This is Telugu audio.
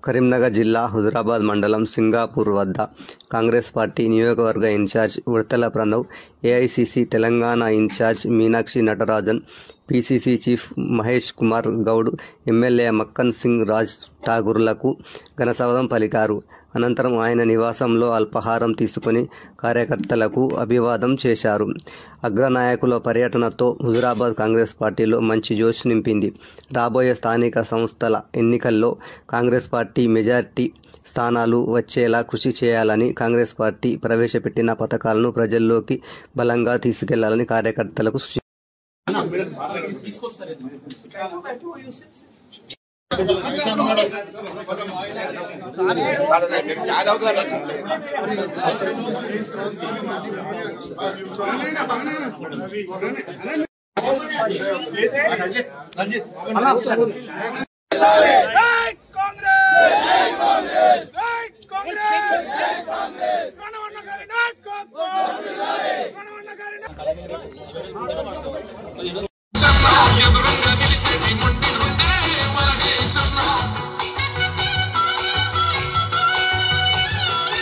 కరీంనగర్ జిల్లా హుజురాబాద్ మండలం సింగాపూర్ వద్ద కాంగ్రెస్ పార్టీ నియోజకవర్గ incharge Udathala Pranav, AICC Telangana incharge Meenakshi Natarajan, PCC chief Mahesh Kumar Goud, MLA Makkan Singh Raj ఠాగూర్లకు ఘనస్వాగతం పలికారు. అనంతరం ఆయన నివాసంలో అల్పాహారం తీసుకుని కార్యకర్తలకు అభివాదం చేశారు. అగ్రనాయకుల పర్యటనతో హుజురాబాద్ కాంగ్రెస్ పార్టీలో మంచి జోష్ నింపింది. రాబోయే స్థానిక సంస్థల ఎన్నికల్లో కాంగ్రెస్ పార్టీ మెజారిటీ స్థానాలు వచ్చేలా కృషి చేయాలని, కాంగ్రెస్ పార్టీ ప్రవేశపెట్టిన పథకాలను ప్రజల్లోకి బలంగా తీసుకెళ్లాలని కార్యకర్తలకు సూచించారు. ఎదురుంగా నిలిచేటి